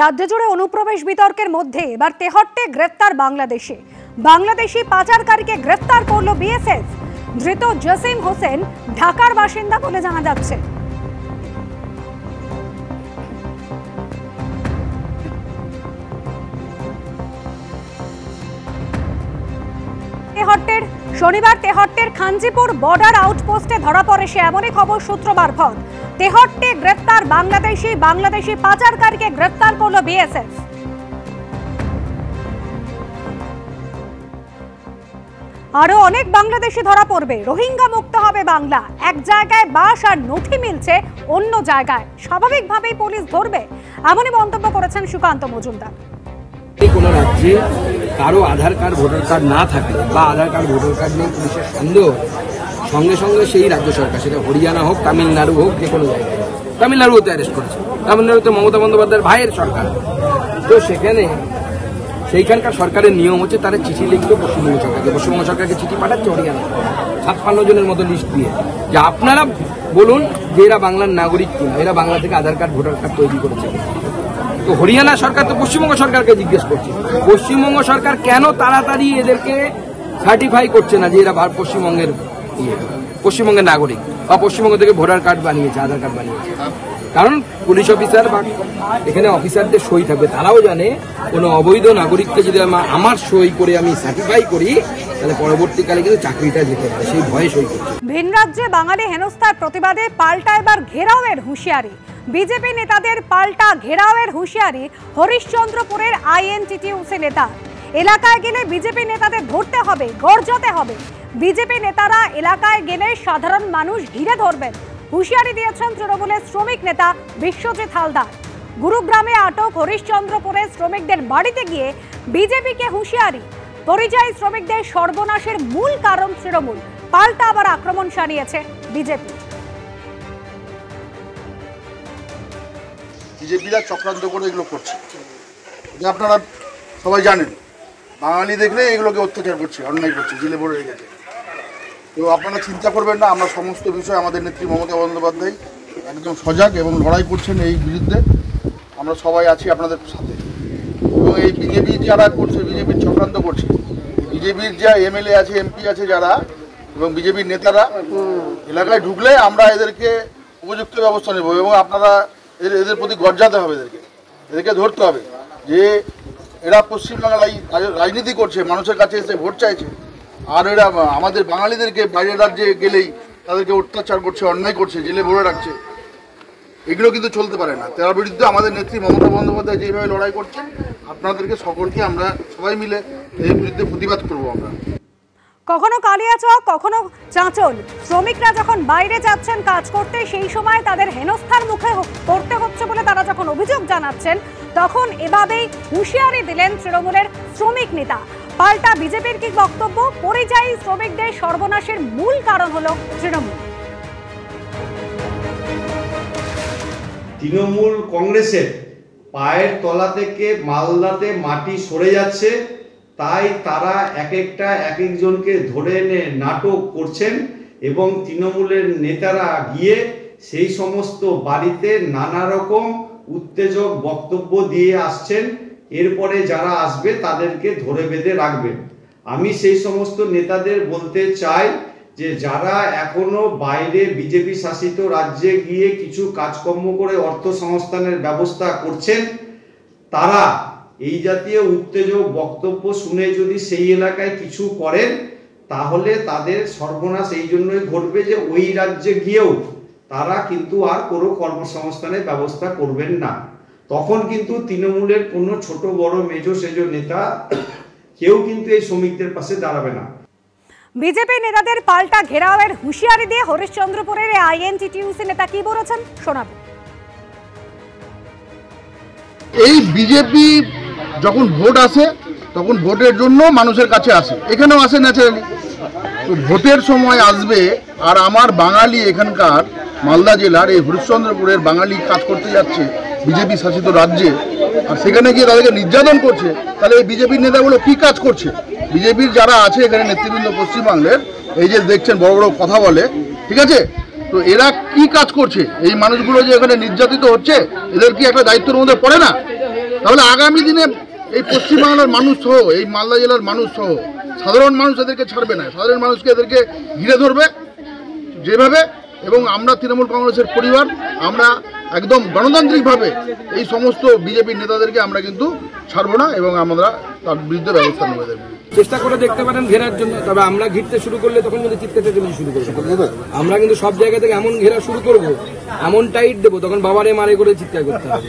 রাজ্য জুড়ে অনুপ্রবেশ বিতর্কের মধ্যে এবার তেহট্টে গ্রেফতার বাংলাদেশি পাচারকারীকে গ্রেফতার করল বিএসএফ। ধৃত জসিম হোসেন ঢাকার বাসিন্দা বলে জানা যাচ্ছে। শনিবার তেহট্টের খাঞ্জিপুর বর্ডার আউটপোস্টে ধরা পড়ে সে, এমনই খবর সূত্র মারফত। তেহট্টে গ্রেফতার বাংলাদেশি পাচারকারীকে গ্রেফতার করল বিএসএফ। আরো অনেক বাংলাদেশি ধরা পড়বে। রোহিঙ্গা মুক্ত হবে বাংলা। এক জায়গায় বাস আর নথি মিলছে অন্য জায়গায়, স্বাভাবিকভাবেই পুলিশ ধরবে, এমনই মন্তব্য করেছেন সুকান্ত মজুমদার। কোনো রাজ্যে কারো আধার কার্ড ভোটার কার্ড না থাকলে বা আধার কার্ড ভোটার কার্ড নিয়ে পুলিশের সন্দেহ, সঙ্গে সঙ্গে সেই রাজ্য সরকার, সেটা হরিয়ানা হোক, তামিলনাড়ু হোক, যে কোনো জায়গায়, তামিলনাড়ুতে অ্যারেস্ট করেছে। তামিলনাড়ুতে মমতা বন্দ্যোপাধ্যায়ের ভাইয়ের সরকার, তো সেইখানকার সরকারের নিয়ম হচ্ছে তারা চিঠি লিখলো পশ্চিমবঙ্গ সরকারকে চিঠি পাঠাচ্ছে হরিয়ানা 56 জনের মতো লিস্ট দিয়ে, যে আপনারা বলুন যে এরা বাংলার নাগরিক কিনা, এরা বাংলা থেকে আধার কার্ড ভোটার কার্ড তৈরি করেছে। তো হরিয়ানা সরকার তো পশ্চিমবঙ্গ সরকারকে জিজ্ঞেস করছে, পশ্চিমবঙ্গ সরকার কেন তাড়াতাড়ি এদেরকে সার্টিফাই করছে না যে এরা পশ্চিমবঙ্গের নাগরিক বা পশ্চিমবঙ্গ থেকে ভোটার কার্ড বানিয়েছে, আধার কার্ড বানিয়েছে। কারণ পুলিশ অফিসার বা এখানে অফিসারদের সই থাকবে, তারাও জানে কোনো অবৈধ নাগরিককে যদি আমার সই করে আমি সার্টিফাই করি তাহলে পরবর্তীকালে কিন্তু চাকরিটা যেতে পারে, সেই ভয়ে সই করছে। ভিন রাজ্যে বাঙালি হেনস্থার প্রতিবাদে পাল্টা এবার ঘেরাওয়ের হুঁশিয়ারি। বিজেপি নেতাদের পাল্টা ঘেরাওয়ের হুঁশিয়ারি হরিশ্চন্দ্রপুরের আইএনটিটিউসি নেতা। এলাকায় গেলে বিজেপি নেতাদের ধরতে হবে, গর্জতে হবে। বিজেপি নেতারা এলাকায় গেলে সাধারণ মানুষ ঘিরে ধরবেন, হুঁশিয়ারি দিয়েছেন তৃণমূলের শ্রমিক নেতা বিশ্বজিৎ হালদার। গুরুগ্রামে আটক হরিশ্চন্দ্রপুরের শ্রমিকদের বাড়িতে গিয়ে বিজেপিকে হুঁশিয়ারি। পরিযায়ী শ্রমিকদের সর্বনাশের মূল কারণ তৃণমূল, পাল্টা আবার আক্রমণ সানিয়েছে বিজেপি। বিজেপিরা চক্রান্ত করে এগুলো করছে, যে আপনারা সবাই জানেন, বাঙালি দেখলে এগুলোকে অত্যাচার করছে, অন্যায় করছে, জেলে ভরে রেখেছে। তো আপনারা চিন্তা করবেন না, আমরা সমস্ত বিষয় আমাদের নেত্রী মমতা বন্দ্যোপাধ্যায় একদম সজাগ এবং লড়াই করছেন এই বিরুদ্ধে। আমরা সবাই আছি আপনাদের সাথে। এবং এই বিজেপি যারা করছে, বিজেপির চক্রান্ত করছে, বিজেপির যা এমএলএ আছে, এমপি আছে যারা, এবং বিজেপির নেতারা এলাকায় ঢুকলে আমরা এদেরকে উপযুক্ত ব্যবস্থা নেব এবং আপনারা এদের প্রতি গর্জাতে হবে, এদেরকে ধরতে হবে যে এরা পশ্চিমবাংলায় রাজনীতি করছে, মানুষের কাছে এসে ভোট চাইছে, আর এরা আমাদের বাঙালিদেরকে বাইরের রাজ্যে গেলেই তাদেরকে অত্যাচার করছে, অন্যায় করছে, জেলে ভরে রাখছে। এগুলো কিন্তু চলতে পারে না। তার বিরুদ্ধে আমাদের নেত্রী মমতা বন্দ্যোপাধ্যায় যেভাবে লড়াই করছেন, আপনাদেরকে সকলকে আমরা সবাই মিলে এর বিরুদ্ধে প্রতিবাদ করবো। আমরা কখনো কালিয়াচক, কখনো চাঁচল, শ্রমিকরা যখন বাইরে যাচ্ছেন কাজ করতে, সেই সময় তাদের হেনস্থার মুখে পড়তে হচ্ছে বলে তারা যখন অভিযোগ জানাচ্ছেন, তখন এভাবেই হুঁশিয়ারি দিলেন তৃণমূলের শ্রমিক নেতা। পাল্টা বিজেপির কি বক্তব্য? পরিযায়ী শ্রমিকদের সর্বনাশের মূল কারণ হলো তৃণমূল। তৃণমূল কংগ্রেসের পায়ের তলা থেকে মালদাতে মাটি সরে যাচ্ছে, তাই তারা এক একজনকে ধরে এনে নাটক করছেন এবং তৃণমূলের নেতারা গিয়ে সেই সমস্ত বাড়িতে নানা রকম উত্তেজক বক্তব্য দিয়ে আসছেন। এরপরে যারা আসবে তাদেরকে ধরে বেঁধে রাখবেন। আমি সেই সমস্ত নেতাদের বলতে চাই যে যারা এখনো বাইরে বিজেপি শাসিত রাজ্যে গিয়ে কিছু কাজকর্ম করে অর্থ সংস্থানের ব্যবস্থা করছেন, তারা এই জাতীয় উত্তেজক বক্তব্য শুনে যদি সেই এলাকায় কিছু করেন তাহলে তাদের সর্বনাশ এই জন্যই ঘটবে যে ওই রাজ্যে গিয়েও তারা কিন্তু আর কোনো কর্মসংস্থানের ব্যবস্থা করবেন না। তখন কিন্তু তৃণমূলের কোনো ছোট বড় মেজো সেজো নেতা কেউ কিন্তু এই শ্রমিকদের পাশে দাঁড়াবে না। বিজেপি নেতাদের পাল্টা ঘেরাওয়ের হুঁশিয়ারি দিয়ে হরিশ্চন্দ্রপুরের আইএনটিটিউসি নেতা কি বলেছেন শোনাবো। এই বিজেপি যখন ভোট আসে তখন ভোটের জন্য মানুষের কাছে আসে, এখানেও আসে ন্যাচারালি। তো ভোটের সময় আসবে, আর আমার বাঙালি এখানকার মালদা জেলার এই হরিশ্চন্দ্রপুরের বাঙালি কাজ করতে যাচ্ছে বিজেপি শাসিত রাজ্যে, আর সেখানে গিয়ে তাদেরকে নির্যাতন করছে, তাহলে এই বিজেপির নেতাগুলো কি কাজ করছে? বিজেপির যারা আছে এখানে নেতৃবৃন্দ পশ্চিমবাংলার, এই যে দেখছেন বড় বড় কথা বলে, ঠিক আছে, তো এরা কি কাজ করছে? এই মানুষগুলো যে এখানে নির্যাতিত হচ্ছে, এদের কি একটা দায়িত্বের মধ্যে পড়ে না? তাহলে আগামী দিনে এই পশ্চিমবাংলার মানুষ সহ, এই মালদা জেলার মানুষ সহ সাধারণ মানুষ এদেরকে ছাড়বে না, সাধারণ মানুষকে এদেরকে ঘিরে ধরবে যেভাবে। এবং আমরা তৃণমূল কংগ্রেসের পরিবার, আমরা একদম গণতান্ত্রিকভাবে এই সমস্ত বিজেপির নেতাদেরকে আমরা কিন্তু ছাড়বো না এবং আমরা তার বিরুদ্ধে ব্যবস্থা নেব। চেষ্টা করে দেখতে পারেন ঘেরার জন্য, তবে আমরা ঘিরতে শুরু করলে তখন কিন্তু চিৎকার চেঁচামেচি শুরু করবো। আমরা কিন্তু সব জায়গা থেকে এমন ঘেরা শুরু করবো, এমন টাইট দেবো, তখন বাবারে মারে করে চিৎকার করতে হবে।